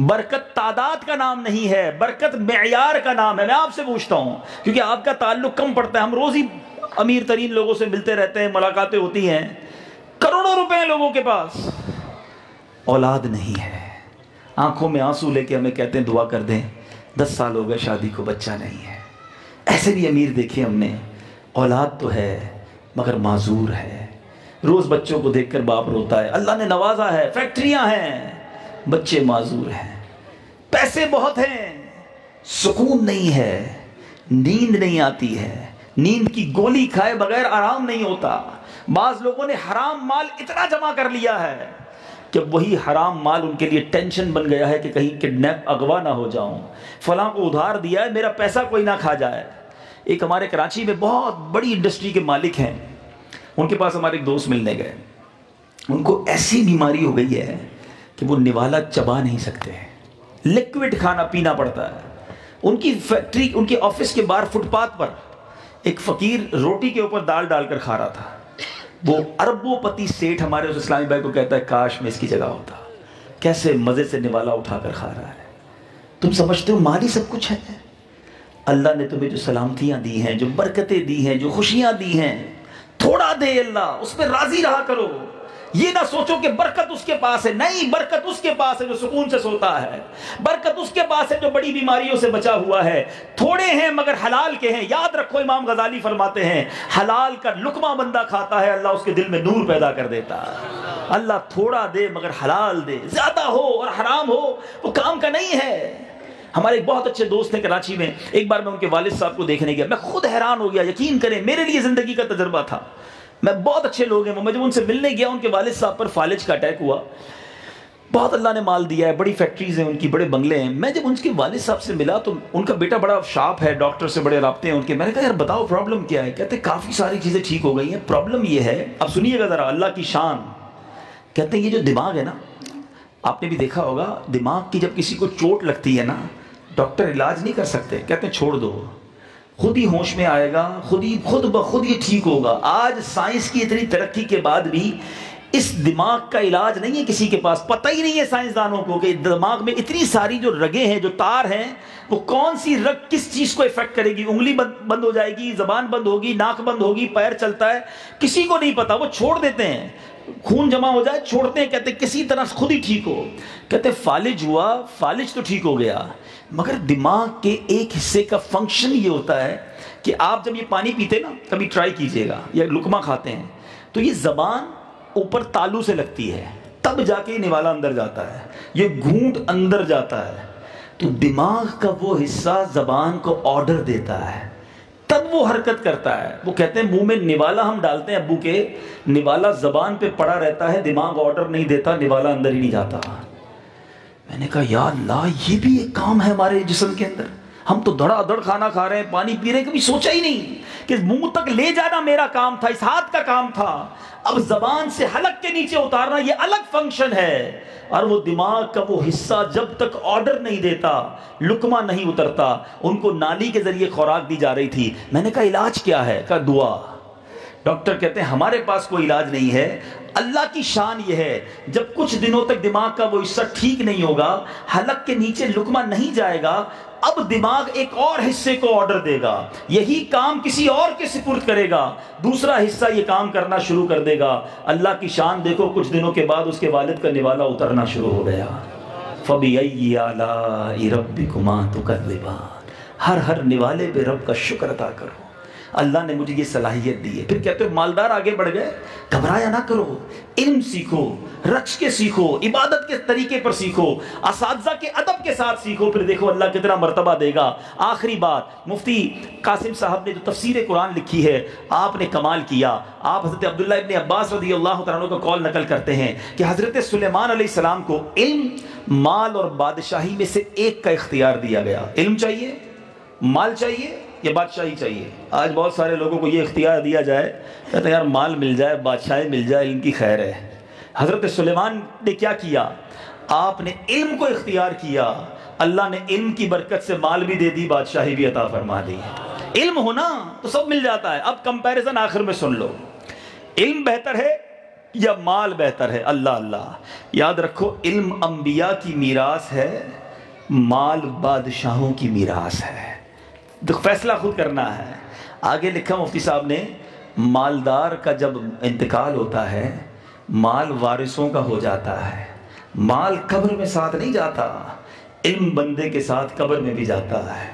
برکت تعداد کا نام نہیں ہے، برکت معیار کا نام ہے۔ میں آپ سے پوچھتا ہوں، کیونکہ آپ کا تعلق کم پڑتا ہے، ہم روز ہی امیر ترین لوگوں سے ملتے رہتے ہیں، ملاقاتیں ہوتی ہیں، کروڑوں روپے ہیں لوگوں کے پاس، اولاد نہیں ہے، آنکھوں میں آنسو لے کے ہمیں کہتے ہیں دعا کر دیں، 10 سال ہو گئے شادی کو، بچہ نہیں ہے۔ ایسے بھی امیر دیکھے ہم نے، اولاد تو ہے مگر معذور ہے، روز بچوں کو دیکھ کر باپ روتا ہے، اللہ نے نوازا ہے، فیکٹریاں ہیں، بچے معذور ہیں، پیسے بہت ہیں، سکون نہیں ہے، نیند نہیں آتی ہے، نیند کی گولی کھائے بغیر آرام نہیں ہوتا۔ بعض لوگوں نے حرام مال اتنا جمع کر لیا ہے کہ وہی حرام مال ان کے لیے ٹینشن بن گیا ہے کہ کہیں کڈنیپ اغوا نہ ہو جاؤں، فلاں کو ادھار دیا ہے میرا پیسہ کوئی نہ کھا جائے۔ ایک ہمارے کراچی میں بہت بڑی انڈسٹری کے مالک ہیں، ان کے پاس ہمارے ایک دوست ملنے گئے، ان کو ایسی بیماری ہو گئی ہے کہ وہ نوالا چبا نہیں سکتے، لیکوڈ کھانا پینا پڑتا ہے۔ ان کی فیکٹری، ان کے آفس کے باہر فٹ پاتھ پر ایک فقیر روٹی کے اوپر دال ڈال کر کھا رہا تھا۔ وہ اربوں پتی سیٹھ ہمارے اس اسلامی بھائی کو کہتا ہے کاش میں اس کی جگہ ہوتا، کیسے مزے سے نوالا اٹھا کر کھا رہا ہے۔ تم سمجھتے ہو مال ہی سب کچھ ہے؟ اللہ نے تمہیں جو سلامتیاں دی ہیں، جو برکتیں دی ہیں، جو خوشیاں دی ہیں، تھوڑا دے اللہ، اس پہ راضی رہا کرو۔ یہ نہ سوچو کہ برکت اس کے پاس ہے، نہیں، برکت اس کے پاس ہے جو سکون سے سوتا ہے، برکت اس کے پاس ہے جو بڑی بیماریوں سے بچا ہوا ہے۔ تھوڑے ہیں مگر حلال کے ہیں، یاد رکھو امام غزالی فرماتے ہیں حلال کا لقمہ بندہ کھاتا ہے اللہ اس کے دل میں نور پیدا کر دیتا ہے۔ اللہ تھوڑا دے مگر حلال دے، زیادہ ہو اور حرام ہو وہ کام کا نہیں ہے۔ ہمارے ایک بہت اچھے دوست ہیں کراچی میں، ایک بار میں ان کے والد صاحب کو دیکھنے گیا، میں خود حیران ہو گیا، یقین کریں میرے لیے زندگی کا تجربہ تھا۔ میں بہت اچھے لوگ ہیں وہ، میں جب ان سے ملنے گیا ان کے والد صاحب پر فالج کا اٹیک ہوا، بہت اللہ نے مال دیا ہے، بڑی فیکٹریز ہیں ان کی، بڑے بنگلے ہیں۔ میں جب ان کے والد صاحب سے ملا تو ان کا بیٹا بڑا شارپ ہے، ڈاکٹر سے بڑے رابطے ہیں ان کے۔ میں نے کہا یار بتاؤ پرابلم کیا ہے؟ کہتے کافی ساری چیزیں ٹھیک ہو گئی ہیں، پرابلم یہ ہے، اب سنیے گا ذرا اللہ کی شان، کہتے ہیں یہ جو دماغ ہے نا، آپ نے بھی دیکھا ہوگا دماغ کی جب کسی کو چوٹ لگتی ہے نا، ڈاکٹر علاج نہیں کر سکتے، کہتے ہیں چھوڑ دو، خود ہی ہوش میں آئے گا، خود بخود یہ ٹھیک ہوگا۔ آج سائنس کی اتنی ترقی کے بعد بھی اس دماغ کا علاج نہیں ہے کسی کے پاس، پتہ ہی نہیں ہے سائنسدانوں کو کہ دماغ میں اتنی ساری جو رگیں ہیں، جو تار ہیں، وہ کون سی رگ کس چیز کو افیکٹ کرے گی، انگلی بند ہو جائے گی، زبان بند ہوگی، ناک بند ہوگی، پیر چلتا ہے، کسی کو نہیں پتا، وہ چھوڑ دیتے ہیں، خون جمع ہو جائے چھوڑتے ہیں، کہتے ہیں کسی طرح خود ہی ٹھیک ہو۔ کہتے ہیں فالج ہوا، فالج تو ٹھیک ہو گیا، مگر دماغ کے ایک حصے کا فنکشن یہ ہوتا ہے کہ آپ جب یہ پانی پیتے نا، کبھی ٹرائی کیجئے گا، یا لقمہ کھاتے ہیں تو یہ زبان اوپر تالو سے لگتی ہے، تب جا کے نوالا اندر جاتا ہے، یہ گھونٹ اندر جاتا ہے، تو دماغ کا وہ حصہ زبان کو آرڈر دیتا ہے، تب وہ حرکت کرتا ہے۔ وہ کہتے ہیں منہ میں نوالا ہم ڈالتے ہیں ابو کے، نوالا زبان پہ پڑا رہتا ہے، دماغ آرڈر نہیں دیتا، نوالا اندر ہی نہیں جاتا۔ میں نے کہا یا اللہ یہ بھی ایک کام ہے ہمارے جسم کے اندر، ہم تو دھڑا دھڑ کھانا کھا رہے ہیں، پانی پی رہے ہیں، کبھی سوچا ہی نہیں کہ منہ تک لے جانا میرا کام تھا، اس ہاتھ کا کام تھا، اب زبان سے حلق کے نیچے اتارنا یہ الگ فنکشن ہے۔ اور وہ دماغ کا وہ حصہ جب تک آرڈر نہیں دیتا، لقمہ نہیں اترتا، ان کو نالی کے ذریعے خوراک دی جا رہی تھی۔ میں نے کہا علاج کیا ہے؟ کہا دعا۔ ڈاکٹر کہتے ہیں ہمارے پاس کوئی علاج نہیں ہے، اللہ کی شان یہ ہے جب کچھ دنوں تک دماغ کا وہ حصہ ٹھیک نہیں ہوگا، حلق کے نیچے لقمہ نہیں جائے گا، اب دماغ ایک اور حصے کو آرڈر دے گا، یہی کام کسی اور کے سپرد کرے گا، دوسرا حصہ یہ کام کرنا شروع کر دے گا۔ اللہ کی شان دیکھو، کچھ دنوں کے بعد اس کے والد کا نوالا اترنا شروع ہو گیا۔ فَبِأَيِّ آلَاءِ رَبِّكُمَا تُكَذِّبَانِ، ہر نوالے پہ رب کا شکر ادا کرو، اللہ نے مجھے یہ صلاحیت دی ہے۔ پھر کہتے ہو مالدار آگے بڑھ گئے، گھبرایا نہ کرو، علم سیکھو، رچ کے سیکھو، عبادت کے طریقے پر سیکھو، اساتذہ کے ادب کے ساتھ سیکھو، پھر دیکھو اللہ کتنا مرتبہ دے گا۔ آخری بات، مفتی قاسم صاحب نے جو تفسیر قرآن لکھی ہے، آپ نے کمال کیا۔ آپ حضرت عبداللہ ابن عباس رضی اللہ تعالیٰ عنہ کا قول نقل کرتے ہیں کہ حضرت سلیمان علیہ السلام کو علم، مال اور بادشاہی میں سے ایک کا اختیار دیا گیا۔ علم چاہیے، مال چاہیے یا بادشاہی چاہیے؟ آج بہت سارے لوگوں کو یہ اختیار دیا جائے، کہتے ہیں یار مال مل جائے، بادشاہی مل جائے، علم کی خیر ہے۔ حضرت سلیمان نے کیا کیا؟ آپ نے علم کو اختیار کیا، اللہ نے علم کی برکت سے مال بھی دے دی، بادشاہی بھی عطا فرما دی۔ علم ہونا تو سب مل جاتا ہے۔ اب کمپیریزن آخر میں سن لو، علم بہتر ہے یا مال بہتر ہے؟ اللہ اللہ، یاد رکھو علم انبیاء کی میراث ہے، مال بادشاہوں کی میراث ہے۔ تو فیصلہ خود کرنا ہے۔ آگے لکھا مفتی صاحب نے، مالدار کا جب انتقال ہوتا ہے، مال وارثوں کا ہو جاتا ہے، مال قبر میں ساتھ نہیں جاتا، علم بندے کے ساتھ قبر میں بھی جاتا ہے۔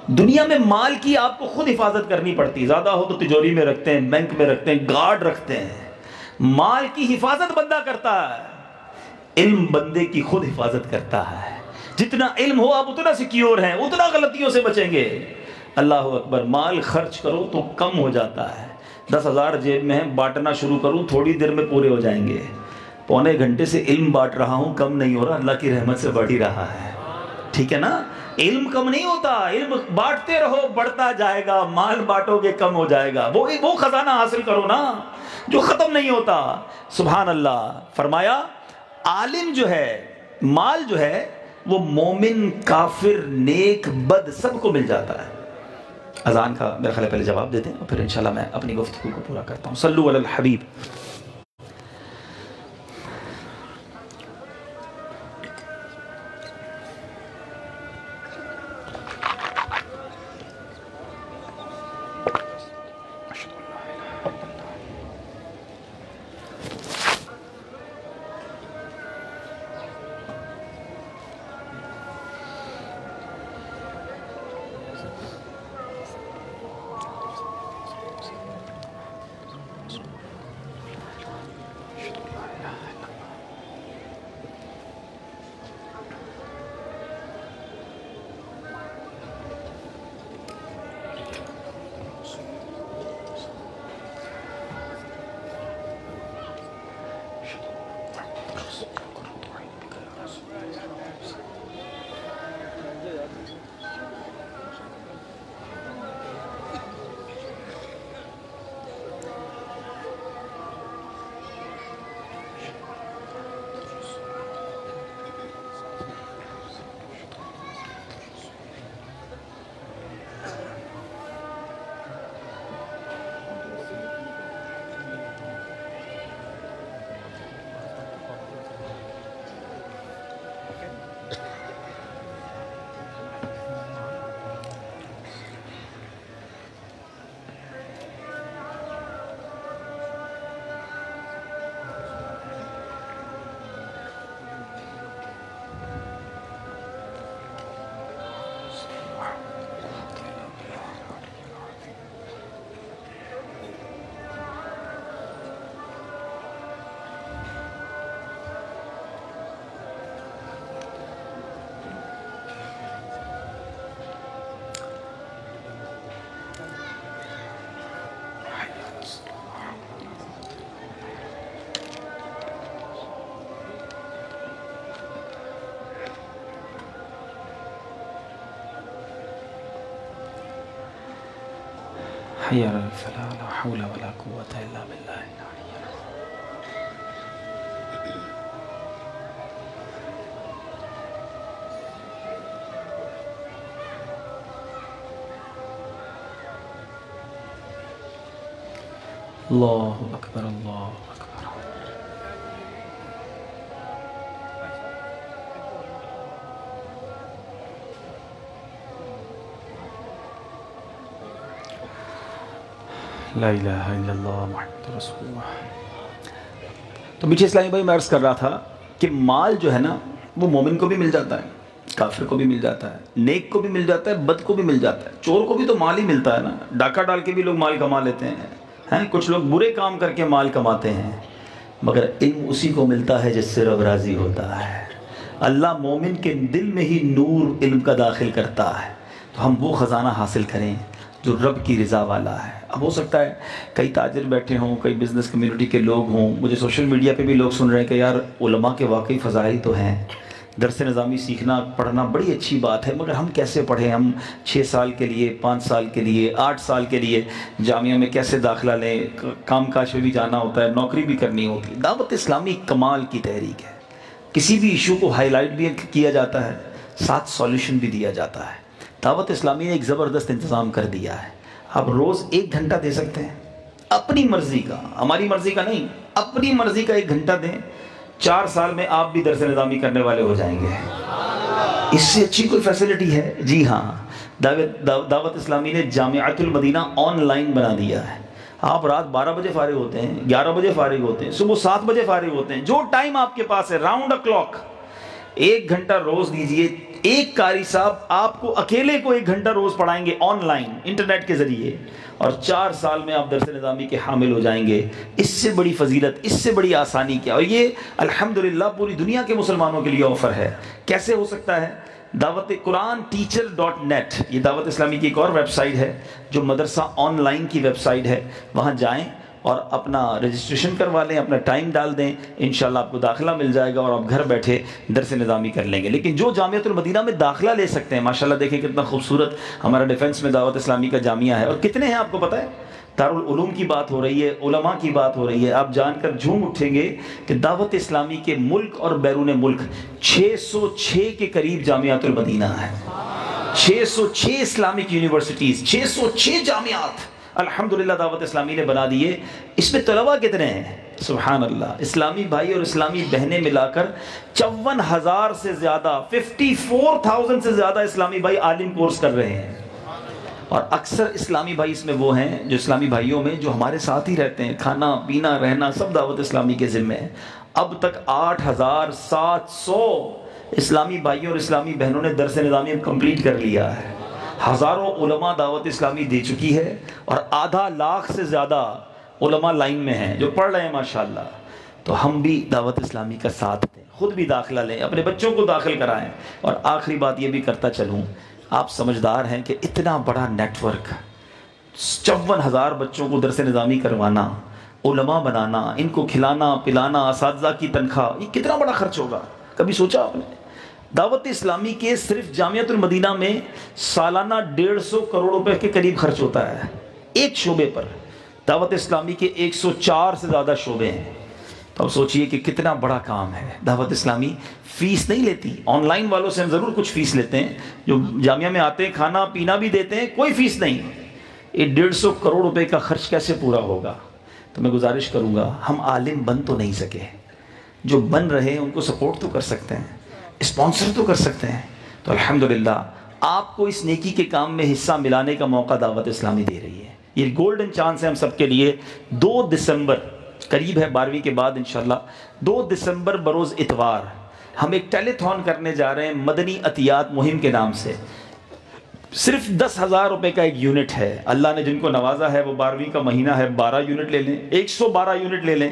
دنیا میں مال کی آپ کو خود حفاظت کرنی پڑتی، زیادہ ہو تو تجوری میں رکھتے ہیں، بینک میں رکھتے ہیں، گارڈ رکھتے ہیں۔ مال کی حفاظت بندہ کرتا ہے، علم بندے کی خود حفاظت کرتا ہے۔ جتنا علم ہو آپ اتنا سیکیور ہیں، اتنا غلطیوں سے بچیں گے۔ اللہ اکبر، مال خرچ کرو تو کم ہو جاتا ہے۔ 10,000 جیب میں ہیں، بانٹنا شروع کروں تھوڑی دیر میں پورے ہو جائیں گے۔ پونے گھنٹے سے علم بانٹ رہا ہوں، کم نہیں ہو رہا، اللہ کی رحمت سے بڑھ ہی رہا ہے۔ ٹھیک ہے نا؟ علم کم نہیں ہوتا، علم بانٹتے رہو بڑھتا جائے گا، مال بانٹو گے کم ہو جائے گا۔ وہ خزانہ حاصل کرو نا جو ختم نہیں ہوتا۔ سبحان اللہ۔ فرمایا عالم جو ہے، مال جو ہے، وہ مومن، کافر، نیک، بد سب کو مل جاتا ہے۔ اذان کا میرا خیال ہے پہلے جواب دیتے ہیں اور پھر انشاءاللہ میں اپنی گفتگو کو پورا کرتا ہوں۔ صلو علی الحبیب۔ حي على الفلاح، لا حول ولا قوة إلا بالله العلي العظيم۔ الله أكبر، الله أكبر۔ لا الہ الا اللہ محمد رسول اللہ۔ تو میٹھے اسلامی بھائی، میں عرض کر رہا تھا کہ مال جو ہے نا وہ مومن کو بھی مل جاتا ہے، کافر کو بھی مل جاتا ہے، نیک کو بھی مل جاتا ہے، بد کو بھی مل جاتا ہے، چور کو بھی تو مال ہی ملتا ہے نا، ڈاکہ ڈال کے بھی لوگ مال کما لیتے ہیں، کچھ لوگ برے کام کر کے مال کماتے ہیں، مگر علم اسی کو ملتا ہے جس سے رب راضی ہوتا ہے۔ اللہ مومن کے دل میں ہی نور علم کا داخل کرتا ہے، تو ہم وہ خزانہ حاصل کریں جو رب کی رضا والا ہے۔ اب ہو سکتا ہے کئی تاجر بیٹھے ہوں، کئی بزنس کمیونٹی کے لوگ ہوں، مجھے سوشل میڈیا پہ بھی لوگ سن رہے ہیں کہ یار علماء کے واقعی فضائل تو ہیں، درس نظامی سیکھنا پڑھنا بڑی اچھی بات ہے، مگر ہم کیسے پڑھیں؟ ہم 6 سال کے لیے، 5 سال کے لیے، 8 سال کے لیے جامعہ میں کیسے داخلہ لیں؟ کام کاج پہ بھی جانا ہوتا ہے، نوکری بھی کرنی ہوتی ہے۔ دعوت اسلامی کمال کی تحریک ہے، کسی بھی ایشو کو ہائی لائٹ بھی کیا جاتا ہے، ساتھ سولوشن بھی دیا جاتا ہے۔ دعوت اسلامی نے ایک زبردست انتظام کر دیا ہے، آپ روز 1 گھنٹہ دے سکتے ہیں اپنی مرضی کا، ہماری مرضی کا نہیں، اپنی مرضی کا 1 گھنٹہ دیں، 4 سال میں آپ بھی درس نظامی کرنے والے ہو جائیں گے۔ اس سے اچھی کوئی فیسلٹی ہے؟ جی ہاں، دعوت اسلامی نے جامعۃ المدینہ آن لائن بنا دیا ہے۔ آپ رات 12 بجے فارغ ہوتے ہیں، 11 بجے فارغ ہوتے ہیں، صبح 7 بجے فارغ ہوتے ہیں، جو ٹائم آپ کے پاس ہے راؤنڈ کلاک 1 گھنٹہ روز دیجئے۔ ایک قاری صاحب آپ کو اکیلے کو 1 گھنٹہ روز پڑھائیں گے آن لائن انٹرنیٹ کے ذریعے، اور 4 سال میں آپ درس نظامی کے حامل ہو جائیں گے۔ اس سے بڑی فضیلت، اس سے بڑی آسانی کیا؟ اور یہ الحمدللہ پوری دنیا کے مسلمانوں کے لیے آفر ہے۔ کیسے ہو سکتا ہے؟ دعوت قرآن teacher.net، یہ دعوت اسلامی کی ایک اور ویب سائٹ ہے جو مدرسہ آن لائن کی ویب سائٹ ہے، وہاں جائیں اور اپنا رجسٹریشن کروا لیں، اپنا ٹائم ڈال دیں، انشاءاللہ آپ کو داخلہ مل جائے گا اور آپ گھر بیٹھے درس نظامی کر لیں گے۔ لیکن جو جامعۃ المدینہ میں داخلہ لے سکتے ہیں، ماشاءاللہ دیکھیں کتنا خوبصورت ہمارا ڈیفنس میں دعوت اسلامی کا جامعہ ہے، اور کتنے ہیں آپ کو پتہ ہے؟ دارالعلوم کی بات ہو رہی ہے، علماء کی بات ہو رہی ہے، آپ جان کر جھوم اٹھیں گے کہ دعوت اسلامی کے ملک اور بیرون ملک 606 کے قریب جامعۃ المدینہ ہے، 606 اسلامک یونیورسٹیز، 606 جامعات الحمدللہ دعوت اسلامی نے بنا دیے۔ اس میں طلباء کتنے ہیں؟ سبحان اللہ، اسلامی بھائی اور اسلامی بہنیں ملا کر 54,000 سے زیادہ، 54,000 سے زیادہ اسلامی بھائی عالم کورس کر رہے ہیں، اور اکثر اسلامی بھائی اس میں وہ ہیں جو اسلامی بھائیوں میں جو ہمارے ساتھ ہی رہتے ہیں، کھانا پینا رہنا سب دعوت اسلامی کے ذمہ ہے۔ اب تک 8,700 اسلامی بھائیوں اور اسلامی بہنوں نے درس نظامی کمپلیٹ کر لیا ہے، ہزاروں علماء دعوت اسلامی دے چکی ہے، اور 1,50,000 سے زیادہ علماء لائن میں ہیں جو پڑھ رہے ہیں ماشاءاللہ۔ تو ہم بھی دعوت اسلامی کا ساتھ دیں، خود بھی داخلہ لیں، اپنے بچوں کو داخل کرائیں۔ اور آخری بات یہ بھی کرتا چلوں، آپ سمجھدار ہیں کہ اتنا بڑا نیٹ ورک، 54,000 بچوں کو درس نظامی کروانا، علماء بنانا، ان کو کھلانا پلانا، اساتذہ کی تنخواہ، یہ کتنا بڑا خرچ ہوگا؟ کبھی سوچا آپ نے؟ دعوت اسلامی کے صرف جامعۃ المدینہ میں سالانہ 150 کروڑ روپے کے قریب خرچ ہوتا ہے ایک شعبے پر۔ دعوت اسلامی کے 104 سے زیادہ شعبے ہیں، تو اب سوچئے کہ کتنا بڑا کام ہے۔ دعوت اسلامی فیس نہیں لیتی، آن لائن والوں سے ہم ضرور کچھ فیس لیتے ہیں، جو جامعہ میں آتے ہیں کھانا پینا بھی دیتے ہیں، کوئی فیس نہیں۔ یہ 150 کروڑ روپے کا خرچ کیسے پورا ہوگا؟ تو میں گزارش کروں گا، ہم عالم بن تو نہیں سکے، جو بن رہے ہیں ان کو سپورٹ تو کر سکتے ہیں، اسپانسر تو کر سکتے ہیں۔ تو الحمدللہ آپ کو اس نیکی کے کام میں حصہ ملانے کا موقع دعوت اسلامی دے رہی ہے۔ یہ گولڈن چانس ہے ہم سب کے لیے۔ 2 دسمبر قریب ہے، 12ویں کے بعد انشاءاللہ 2 دسمبر بروز اتوار ہم ایک ٹیلی تھون کرنے جا رہے ہیں مدنی عطیات مہم کے نام سے۔ صرف 10,000 روپے کا ایک یونٹ ہے، اللہ نے جن کو نوازا ہے وہ 12ویں کا مہینہ ہے، 12 یونٹ لے لیں، 112 یونٹ لے لیں،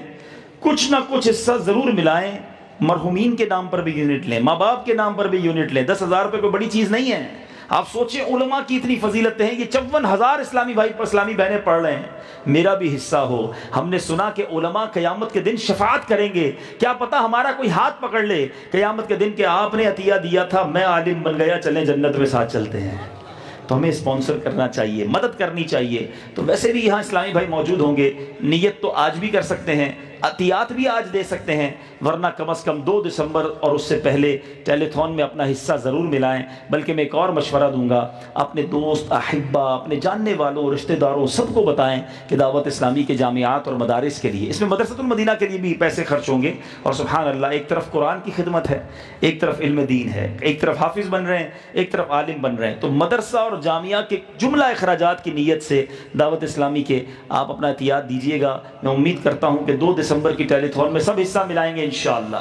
کچھ نہ کچھ حصہ ضرور ملائیں۔ مرحومین کے نام پر بھی یونٹ لیں، ماں باپ کے نام پر بھی یونٹ لیں۔ 10,000 روپے کوئی بڑی چیز نہیں ہے۔ آپ سوچیں علماء کی اتنی فضیلتیں ہیں، یہ 54,000 اسلامی بھائی پر اسلامی بہنیں پڑھ رہے ہیں، میرا بھی حصہ ہو۔ ہم نے سنا کہ علماء قیامت کے دن شفاعت کریں گے، کیا پتہ ہمارا کوئی ہاتھ پکڑ لے قیامت کے دن کہ آپ نے عطیہ دیا تھا، میں عالم بن گیا، چلیں جنت میں ساتھ چلتے ہیں۔ تو ہمیں اسپانسر کرنا چاہیے، مدد کرنی چاہیے۔ تو ویسے بھی یہاں اسلامی بھائی موجود ہوں گے، نیت تو آج بھی کر سکتے ہیں، عطیات بھی آج دے سکتے ہیں، ورنہ کم از کم 2 دسمبر اور اس سے پہلے ٹیلی تھون میں اپنا حصہ ضرور ملائیں۔ بلکہ میں ایک اور مشورہ دوں گا، اپنے دوست احبہ، اپنے جاننے والوں، رشتہ داروں سب کو بتائیں کہ دعوت اسلامی کے جامعات اور مدارس کے لیے، اس میں مدرسۃ المدینہ کے لیے بھی پیسے خرچ ہوں گے، اور سبحان اللہ ایک طرف قرآن کی خدمت ہے، ایک طرف علم دین ہے، ایک طرف حافظ بن رہے ہیں، ایک طرف عالم بن رہے ہیں۔ تو مدرسہ اور جامعہ کے جملہ اخراجات کی نیت سے دعوت اسلامی کے آپ اپنا عطیات دیجیے گا۔ میں امید کرتا ہوں کہ 2 دسمبر دسمبر کی ٹیلیتھون میں سب حصہ ملائیں گے انشاءاللہ۔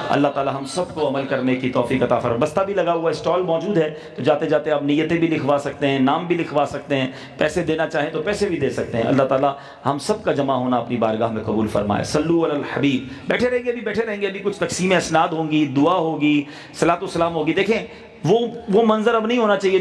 اللہ تعالی ہم سب کو عمل کرنے کی توفیق عطا فرمائے۔ بستہ بھی لگا ہوا ہے، اسٹال موجود ہے، تو جاتے جاتے آپ نیتیں بھی لکھوا سکتے ہیں، نام بھی لکھوا سکتے ہیں، پیسے دینا چاہیں تو پیسے بھی دے سکتے ہیں۔ اللہ تعالی ہم سب کا جمع ہونا اپنی بارگاہ میں قبول فرمائے۔ صلو علی الحبیب۔ بیٹھے رہیں گے، ابھی کچھ تقسیم اسناد ہوں گی، دعا ہوگی، صلاۃ و سلام ہوگی۔ دیکھیں وہ منظر اب نہیں ہونا چاہیے